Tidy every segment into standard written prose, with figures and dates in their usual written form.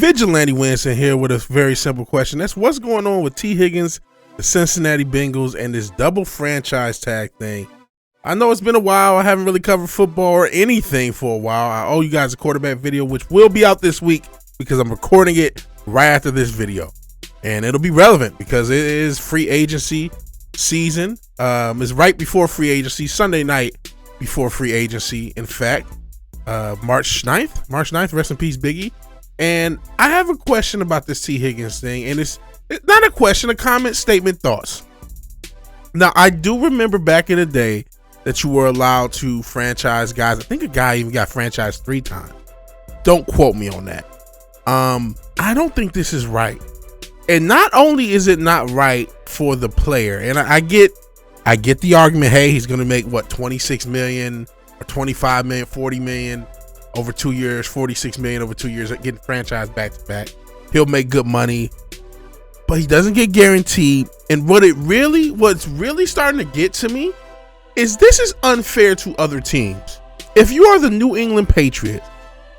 VigilanteWilliamson here with a very simple question. That's what's going on with T. Higgins, the Cincinnati Bengals, and this double franchise tag thing. I know it's been a while. I haven't really covered football or anything for a while. I owe you guys a quarterback video, which will be out this week because I'm recording it right after this video. And it'll be relevant because it is free agency season. It's right before free agency, Sunday night before free agency. In fact, March 9th, rest in peace, Biggie. And I have a question about this T. Higgins thing, and it's not a question, a comment, statement, thoughts. Now, I do remember back in the day that you were allowed to franchise guys. I think a guy even got franchised 3 times. Don't quote me on that. I don't think this is right. And not only is it not right for the player, and I get the argument, hey, he's going to make what, 26 million or 25 million, 40 million over 2 years, 46 million over 2 years, getting franchised back to back. He'll make good money, but he doesn't get guaranteed. And what's really starting to get to me is this is unfair to other teams. If you are the New England Patriots,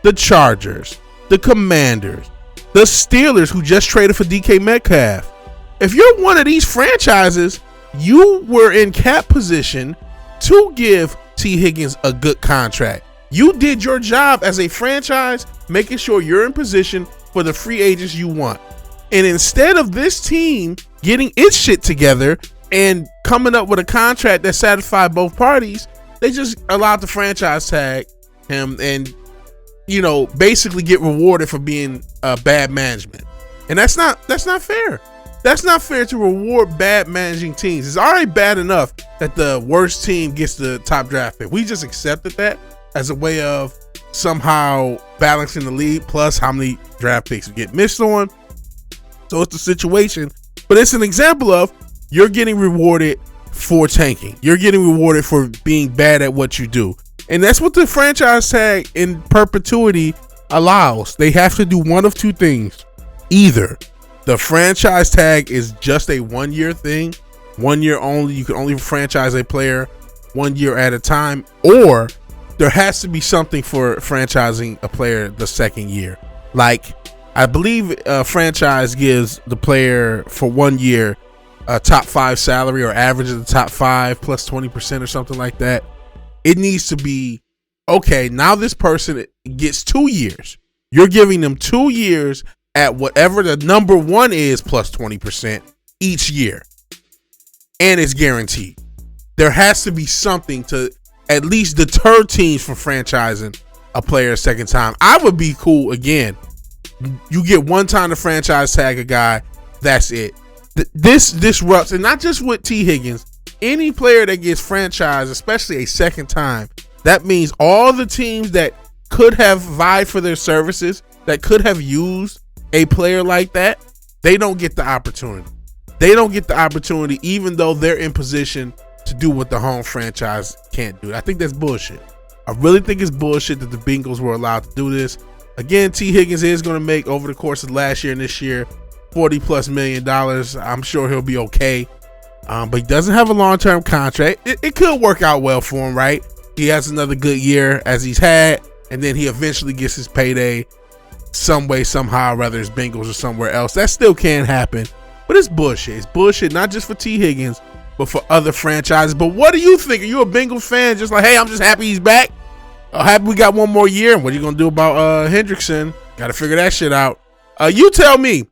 the Chargers, the Commanders, the Steelers, who just traded for DK Metcalf, if you're one of these franchises, you were in cap position to give T. Higgins a good contract. You did your job as a franchise, making sure you're in position for the free agents you want. And instead of this team getting its shit together and coming up with a contract that satisfied both parties, they just allowed the franchise tag him and, basically get rewarded for being bad management. And that's not fair. That's not fair to reward bad managing teams. It's already bad enough that the worst team gets the top draft pick. We just accepted that as a way of somehow balancing the league, plus how many draft picks we get missed on. So it's the situation, but it's an example of you're getting rewarded for tanking. You're getting rewarded for being bad at what you do. And that's what the franchise tag in perpetuity allows. They have to do one of two things. Either the franchise tag is just a 1 year thing, 1 year only. You can only franchise a player 1 year at a time, or there has to be something for franchising a player the second year. Like, I believe a franchise gives the player for 1 year a top 5 salary, or average of the top 5 plus 20% or something like that. It needs to be, okay, now this person gets 2 years. You're giving them 2 years at whatever the number one is plus 20% each year. And it's guaranteed. There has to be something to at least deter teams from franchising a player a second time. I would be cool again. You get one time to franchise tag a guy, that's it. This disrupts, and not just with T. Higgins, any player that gets franchised, especially a second time, that means all the teams that could have vied for their services, that could have used a player like that, they don't get the opportunity. They don't get the opportunity even though they're in position to do what the home franchise can't do. I think that's bullshit. I really think it's bullshit that the Bengals were allowed to do this. Again, T. Higgins is going to make, over the course of last year and this year, $40+ million. I'm sure he'll be okay. But he doesn't have a long-term contract. It could work out well for him, right? He has another good year as he's had, and then he eventually gets his payday some way, somehow, whether it's Bengals or somewhere else. That still can happen, but it's bullshit. It's bullshit, not just for T. Higgins, but for other franchises. But what do you think? Are you a Bengals fan? Just like, hey, I'm just happy he's back. Happy we got one more year. What are you going to do about Hendrickson? Got to figure that shit out. You tell me.